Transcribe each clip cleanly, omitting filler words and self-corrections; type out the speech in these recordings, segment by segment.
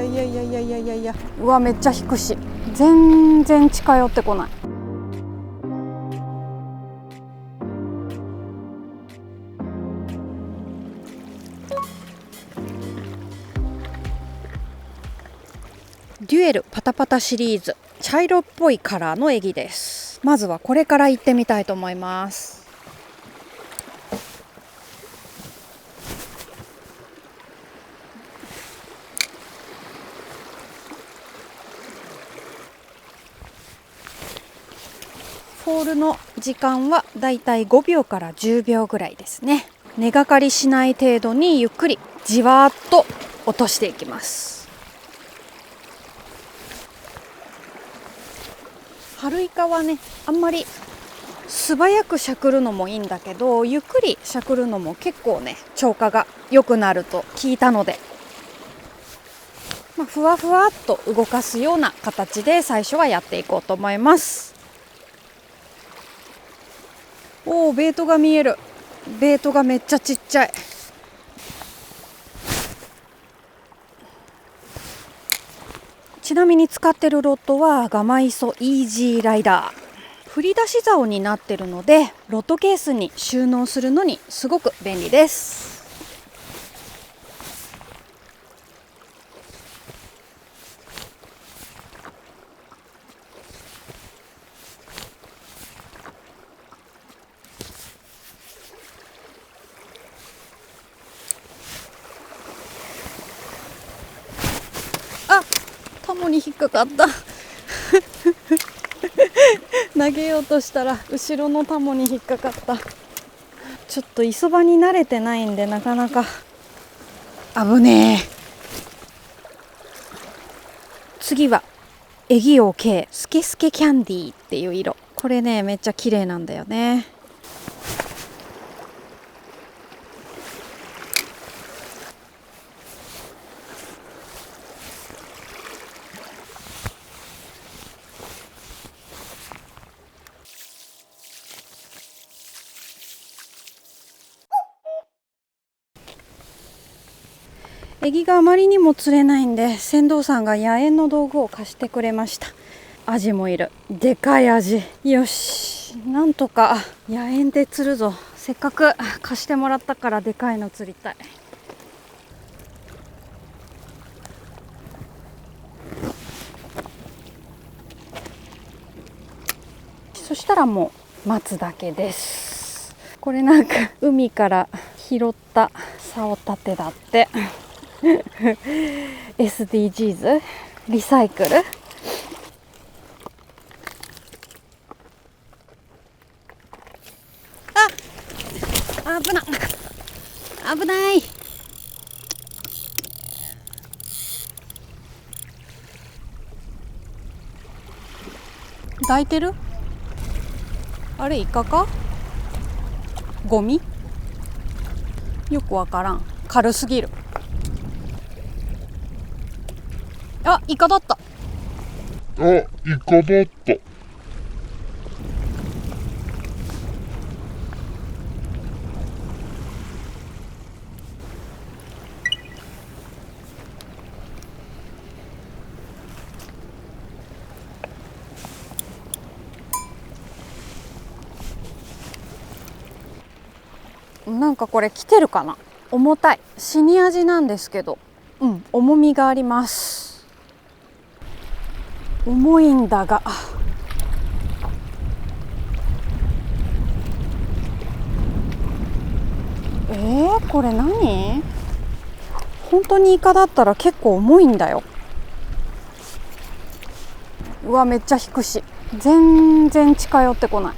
やいやいやいやいやいやいや、うわめっちゃ引くし、全然近寄ってこない。デュエルパタパタシリーズ、茶色っぽいカラーのエギです。まずはこれから行ってみたいと思います。フォールの時間はだいたい5秒から10秒ぐらいですね。根がかりしない程度にゆっくりじわーっと落としていきます。春イカはね、あんまり素早くしゃくるのもいいんだけど、ゆっくりしゃくるのも結構ね、釣果が良くなると聞いたので、ふわふわっと動かすような形で最初はやっていこうと思います。おー、ベイトが見える。ベイトがめっちゃちっちゃい。ちなみに使ってるロッドはガマイソイージーライダー。振り出し竿になってるので、ロッドケースに収納するのにすごく便利です。あ、タモに引っかかった投げようとしたら後ろのタモに引っかかった。ちょっと磯場に慣れてないんでなかなか危ねえ。次はエギオ系スケスケキャンディーっていう色。これね、めっちゃ綺麗なんだよね。エギがあまりにも釣れないんで、船頭さんが野猿の道具を貸してくれました。アジもいる。でかいアジ。よし、なんとか野猿で釣るぞ。せっかく貸してもらったからでかいの釣りたい。そしたらもう待つだけです。これなんか海から拾った竿立てだってSDGs リサイクル。あ、危ない。抱いてる？あれイカか？ゴミ？よくわからん。軽すぎる。あ、イカだった。なんかこれ来てるかな。重たい。シニアジなんですけど、重みがあります。重いんだが、これ何？本当にイカだったら結構重いんだよ。うわめっちゃ引くし、全然近寄ってこない。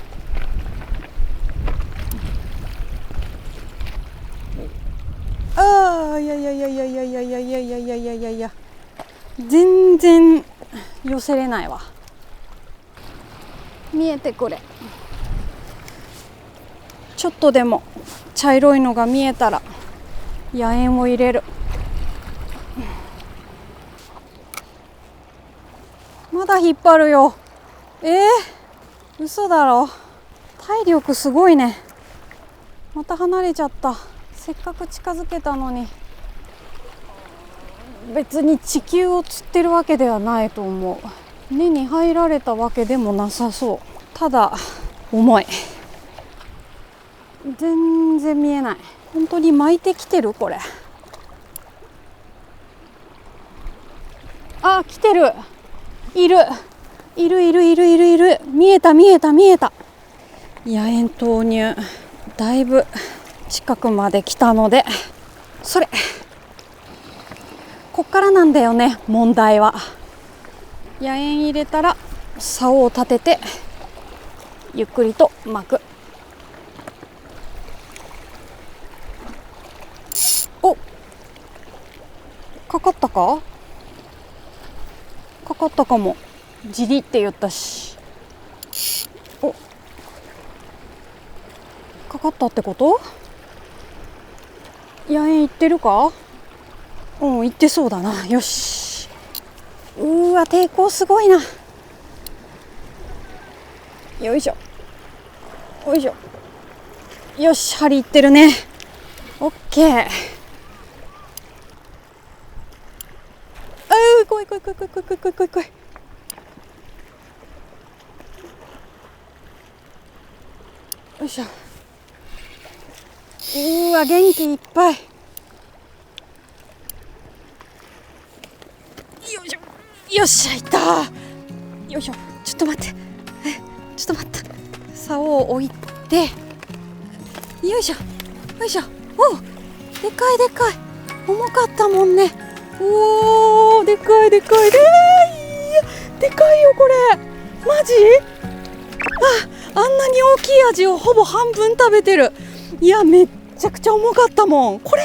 いやいやいやいやいやいやいやいやいやいやいやいやいや、全然寄せれないわ。見えてくれ。ちょっとでも茶色いのが見えたら野猿を入れる。まだ引っ張るよ。嘘だろ。体力すごいね。また離れちゃった。せっかく近づけたのに。別に地球を釣ってるわけではないと思う。根に入られたわけでもなさそう。ただ重い。全然見えない。本当に巻いてきてるこれ。あ、来てる。いる見えた。野猿投入。だいぶ近くまで来たので、それこっからなんだよね、問題は。野猿入れたら竿を立ててゆっくりと巻く。お、かかったかも。じりって言ったし。お、かかったってこと？野猿行ってるか？うん、行ってそうだな。よし。うわ、抵抗すごいな。よいしょ。よし、針いってるね。オッケー。来い。よいしょ。うわ、元気いっぱい。よいしょ。よっしゃ、いった。よいしょ。ちょっと待って。竿を置いて。よいしょ。おう、でかい。重かったもんね。おー、でかい。でかいよこれ。マジ？あんなに大きいアジをほぼ半分食べてる。いや、めっちゃくちゃ重かったもん。これ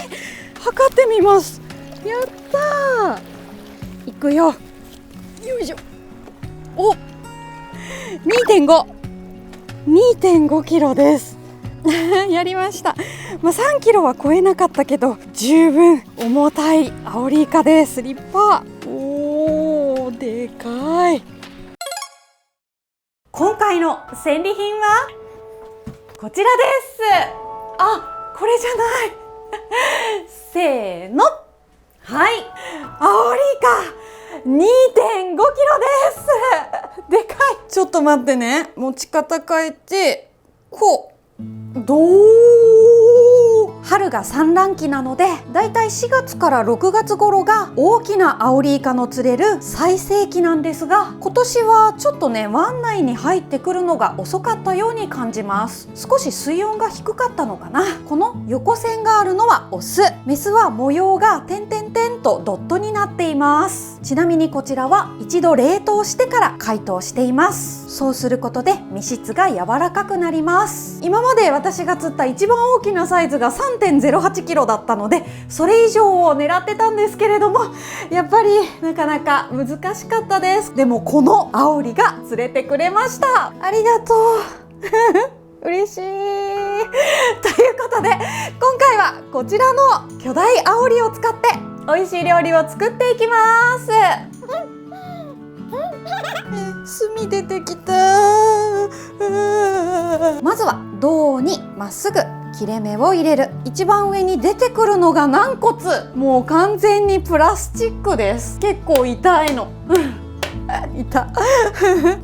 測ってみます。やったー。いくよ。よいしょ。お、2.5 キロです。やりました。3キロは超えなかったけど十分重たいアオリイカです。立派。おー、でかい。今回の戦利品はこちらです。あ、これじゃないせーの。はい、アオリイカ 2.5 キロです。でかい。ちょっと待ってね。持ち方変えて、こう春が産卵期なので、だいたい4月から6月頃が大きなアオリイカの釣れる最盛期なんですが、今年はちょっとね、湾内に入ってくるのが遅かったように感じます。少し水温が低かったのかな。この横線があるのはオス、メスは模様が点々点とドットになっています。ちなみにこちらは一度冷凍してから解凍しています。そうすることで身質が柔らかくなります。今まで私が釣った一番大きなサイズが 3.08 キロだったので、それ以上を狙ってたんですけれども、やっぱりなかなか難しかったです。でもこのアオリが釣れてくれました。ありがとう嬉しいということで、今回はこちらの巨大アオリを使って美味しい料理を作っていきます。炭出てきた。まずは胴にまっすぐ切れ目を入れる。一番上に出てくるのが軟骨。もう完全にプラスチックです。結構痛いの。痛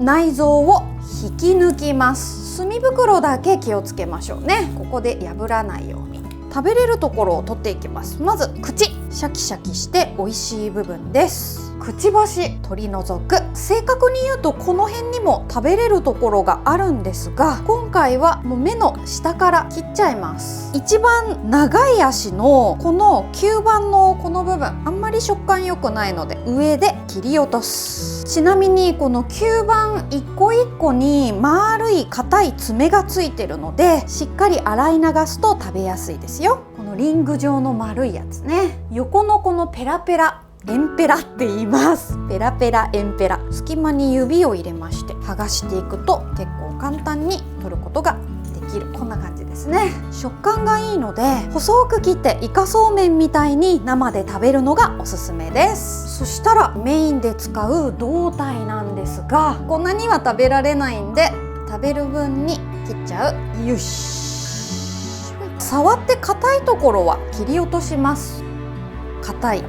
内臓を引き抜きます。墨袋だけ気をつけましょうね。ここで破らないように。食べれるところを取っていきます。まず口、シャキシャキして美味しい部分です。くちばし取り除く。正確に言うとこの辺にも食べれるところがあるんですが、今回はもう目の下から切っちゃいます。一番長い足のこの吸盤のこの部分、あんまり食感良くないので上で切り落とす。ちなみにこの吸盤一個一個に丸い硬い爪がついてるので、しっかり洗い流すと食べやすいですよ。このリング状の丸いやつね。横のこのペラペラ、エンペラって言います。ペラペラエンペラ。隙間に指を入れまして剥がしていくと結構簡単に取ることができる。こんな感じですね。食感がいいので細く切ってイカそうめんみたいに生で食べるのがおすすめです。そしたらメインで使う胴体なんですが、こんなには食べられないんで食べる分に切っちゃう。よし。触って硬いところは切り落とします。硬い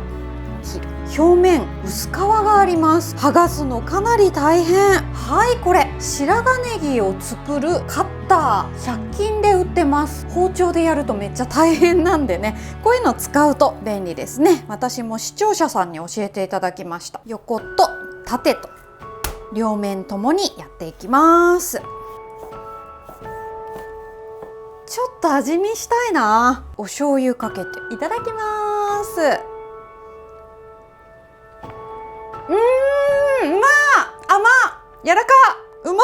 切る。表面薄皮があります。剥がすのかなり大変。はい、これ白髪ネギを作るカッター、100均で売ってます。包丁でやるとめっちゃ大変なんでね、こういうの使うと便利ですね。私も視聴者さんに教えていただきました。横と縦と両面ともにやっていきます。ちょっと味見したいな。お醤油かけていただきます。うまっ、甘っ、柔らか、うま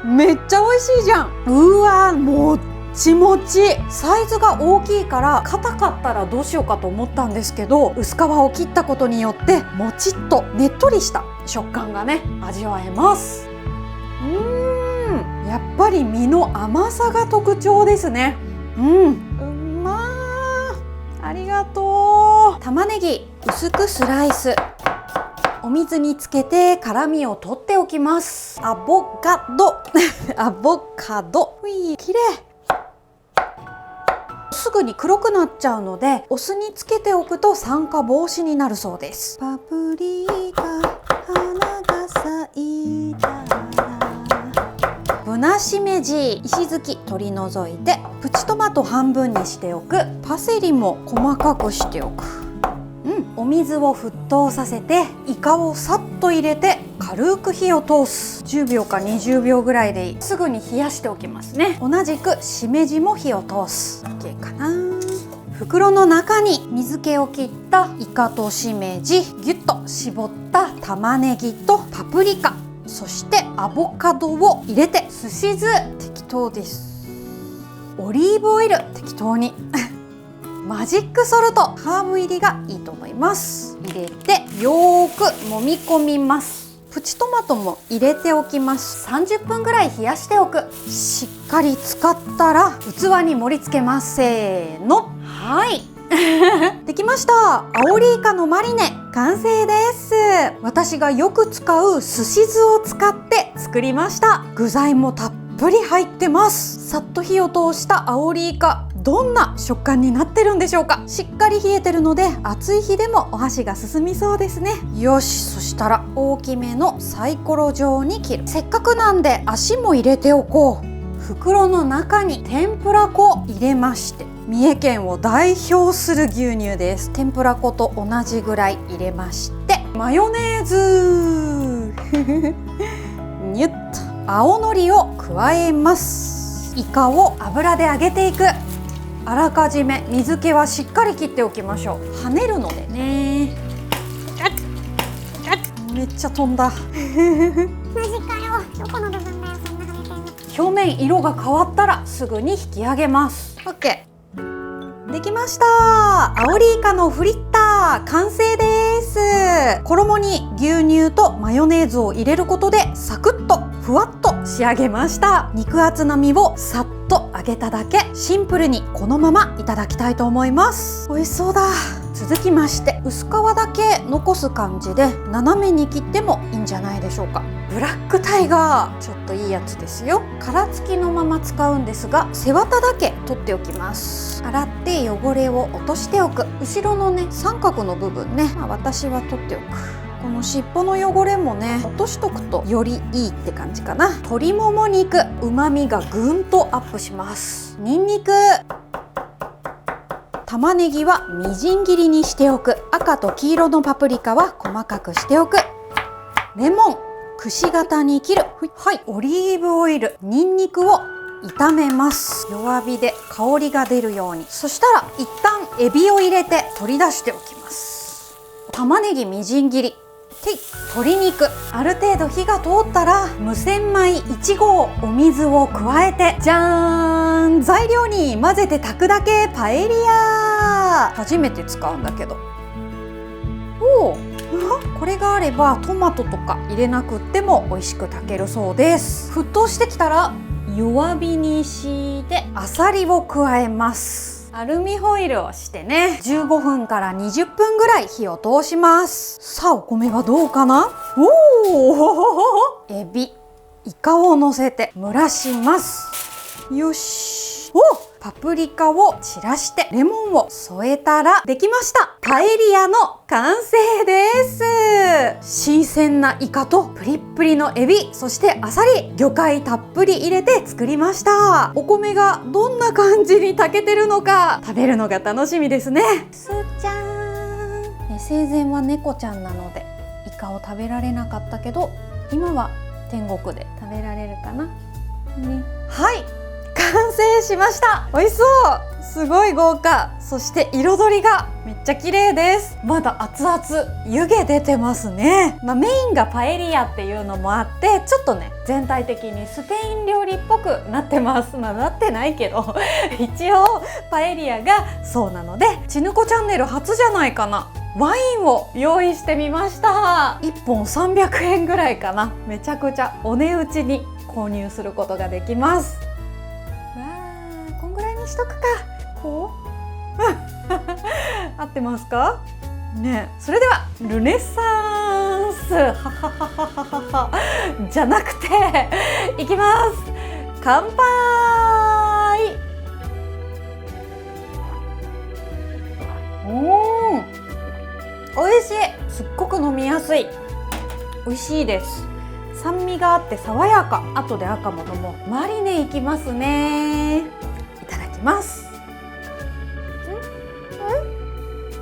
っめっちゃ美味しいじゃん。うわ、もっちもち。サイズが大きいから硬かったらどうしようかと思ったんですけど、薄皮を切ったことによってもちっとねっとりした食感がね味わえます。やっぱり身の甘さが特徴ですね。うまー、ありがとう。玉ねぎ薄くスライス、お水につけて辛みを取っておきます。アボカドアボカド、きれい。すぐに黒くなっちゃうのでお酢につけておくと酸化防止になるそうです。パプリカ花が咲いたら、ぶなしめじ石突き取り除いて、プチトマト半分にしておく。パセリも細かくしておく。お水を沸騰させてイカをさっと入れて軽く火を通す。10秒か20秒ぐらいでいい。すぐに冷やしておきますね。同じくしめじも火を通す。 OK かな。袋の中に水気を切ったイカとしめじ、ぎゅっと絞った玉ねぎとパプリカ、そしてアボカドを入れて、すし酢適当です。オリーブオイル適当にマジックソルト、ハーブ入りがいいと思います。入れてよーく揉み込みます。プチトマトも入れておきます。30分ぐらい冷やしておく。しっかり使ったら器に盛り付けます。せーの、はいできました。アオリイカのマリネ完成です。私がよく使うすし酢を使って作りました。具材もたっぷり入ってます。さっと火を通したアオリイカ、どんな食感になってるんでしょうか。しっかり冷えてるので暑い日でもお箸が進みそうですね。よし、そしたら大きめのサイコロ状に切る。せっかくなんで足も入れておこう。袋の中に天ぷら粉入れまして、三重県を代表する牛乳です。天ぷら粉と同じぐらい入れまして、マヨネーズニュッと青のりを加えます。イカを油で揚げていく。あらかじめ水気はしっかり切っておきましょう。跳ねるのでね。めっちゃ飛んだマジかよ、どこの部分だよ、そんな跳ねてんの。表面色が変わったらすぐに引き上げます。 OK、 できました。アオリイカのフリッター完成です。衣に牛乳とマヨネーズを入れることでサクッとふわっと仕上げました。肉厚な身をさっと揚げただけ。シンプルにこのままいただきたいと思います。美味しそうだ。続きまして薄皮だけ残す感じで斜めに切ってもいいんじゃないでしょうか。ブラックタイガーちょっといいやつですよ。殻付きのまま使うんですが、背わただけ取っておきます。洗って汚れを落としておく。後ろのね三角の部分ね、私は取っておく。この尻尾の汚れもね落としとくとよりいいって感じかな。鶏もも肉、旨味がぐんとアップします。にんにく、玉ねぎはみじん切りにしておく。赤と黄色のパプリカは細かくしておく。レモンくし形に切る。はい、オリーブオイル、にんにくを炒めます。弱火で香りが出るように。そしたら一旦エビを入れて取り出しておきます。玉ねぎみじん切り、鶏肉、ある程度火が通ったら無洗米1合、お水を加えて、じゃーん、材料に混ぜて炊くだけ。パエリア初めて使うんだけど。おお、これがあればトマトとか入れなくっても美味しく炊けるそうです。沸騰してきたら弱火にしてあさりを加えます。アルミホイルをしてね、15分から20分ぐらい火を通します。さあお米はどうかな。おおエビ、イカを乗せて蒸らします。よし。お、パプリカを散らしてレモンを添えたらできました。パエリアの完成です。新鮮なイカとプリップリのエビ、そしてアサリ、魚介たっぷり入れて作りました。お米がどんな感じに炊けてるのか食べるのが楽しみですね。すーちゃん、ね、生前は猫ちゃんなのでイカを食べられなかったけど、今は天国で食べられるかな、ね、はい、完成しました。美味しそう、すごい豪華。そして彩りがめっちゃ綺麗です。まだ熱々湯気出てますね。メインがパエリアっていうのもあって、ちょっとね全体的にスペイン料理っぽくなってます。なってないけど一応パエリアがそうなので、ちぬこチャンネル初じゃないかな、ワインを用意してみました。1本300円ぐらいかな。めちゃくちゃお値打ちに購入することができます。わー、こんぐらいにしとくか。こう合ってますかね。それではルネサンスはははははじゃなくていきます。乾杯。美味しい。すっごく飲みやすい。美味しいです。酸味があって爽やか。後で赤も飲もう。マリネいきますね。いただきます。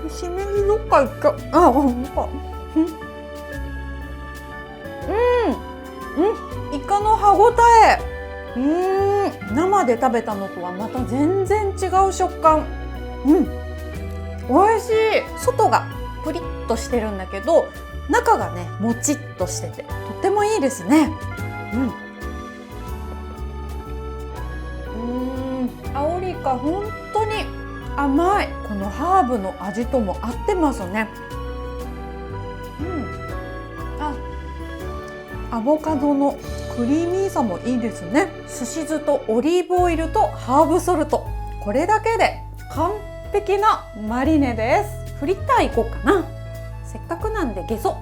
しめじどっか行った。あ、ほんと。イカの歯ごたえ。生で食べたのとはまた全然違う食感。美味しい。外がプリッとしてるんだけど、中がねもちっとしててとってもいいですね。アオリイカ本当に甘い。このハーブの味とも合ってますね。アボカドのクリーミーさもいいですね。すし酢とオリーブオイルとハーブソルト、これだけで完璧なマリネです。フリッターいこうかな。せっかくなんでゲソ、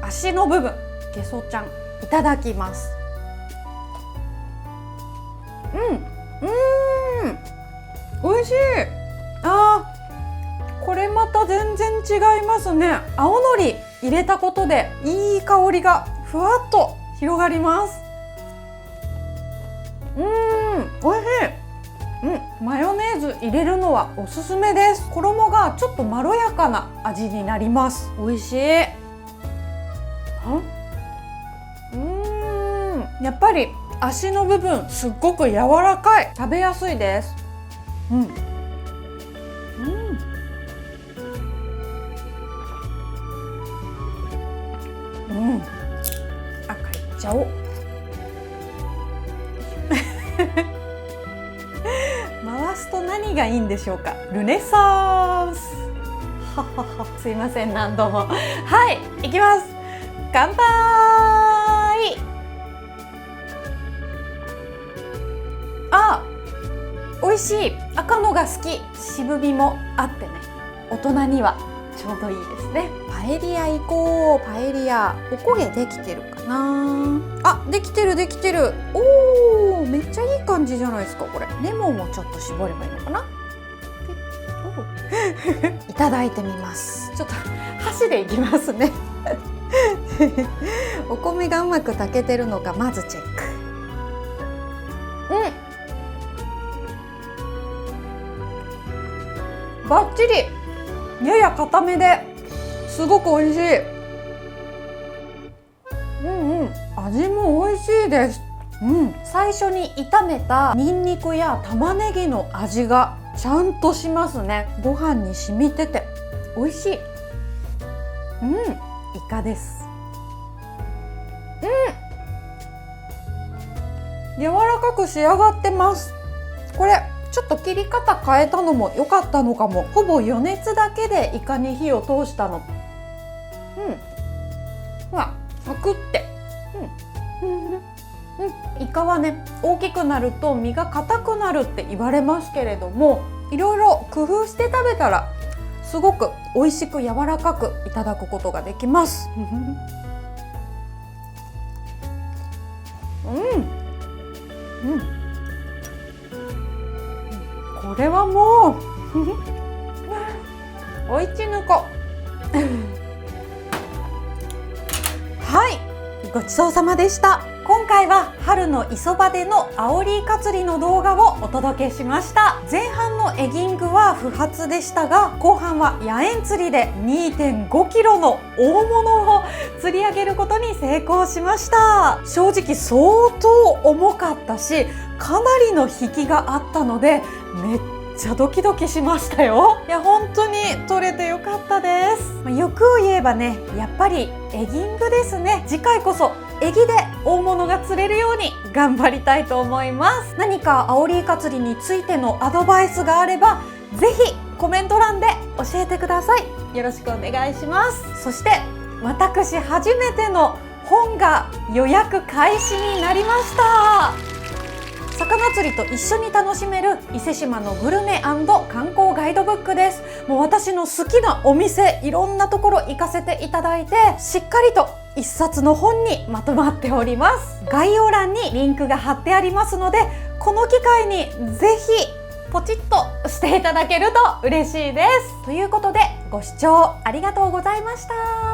足の部分、ゲソちゃんいただきます。美味しい。これまた全然違いますね。青のり入れたことでいい香りがふわっと広がります。美味しい。マヨネーズ入れるのはおすすめです。衣がちょっとまろやかな味になります。美味しい。やっぱり足の部分すっごく柔らかい。食べやすいです。赤いっちゃおう。回すと何がいいんでしょうか。ルネサンスすいません、何度も。はい、いきます。乾杯。美味しい。赤のが好き。渋みもあってね、大人にはちょうどいいですね。パエリア行こう。パエリア、おこげできてるかな。できてるできてる。めっちゃいい感じじゃないですか。これレモンをちょっと絞ればいいのかな。いただいてみます。ちょっと箸でいきますねお米がうまく炊けてるのかまずチェック。バッチリ。やや固めですごく美味しい。味も美味しいです。最初に炒めたニンニクや玉ねぎの味がちゃんとしますね。ご飯に染みてて美味しい。イカです。柔らかく仕上がってます。これちょっと切り方変えたのも良かったのかも。ほぼ余熱だけでイカに火を通したの。ほら、サクって。イカはね、大きくなると身が硬くなるって言われますけれども、いろいろ工夫して食べたらすごく美味しく柔らかくいただくことができます。これはもうおいちぬこはい、ごちそうさまでした。今回は春の磯場でのアオリイカ釣りの動画をお届けしました。前半のエギングは不発でしたが、後半は野猿釣りで 2.5 キロの大物を釣り上げることに成功しました。正直相当重かったし、かなりの引きがあったのでめっちゃドキドキしましたよ。いや本当に取れてよかったです。欲を言えばね、やっぱりエギングですね。次回こそエギで大物が釣れるように頑張りたいと思います。何かアオリイカ釣りについてのアドバイスがあればぜひコメント欄で教えてください。よろしくお願いします。そして私初めての本が予約開始になりました。魚釣りと一緒に楽しめる伊勢志摩のグルメ&観光ガイドブックです。もう私の好きなお店、いろんなところ行かせていただいて、しっかりと一冊の本にまとまっております。概要欄にリンクが貼ってありますので、この機会にぜひポチッとしていただけると嬉しいです。ということでご視聴ありがとうございました。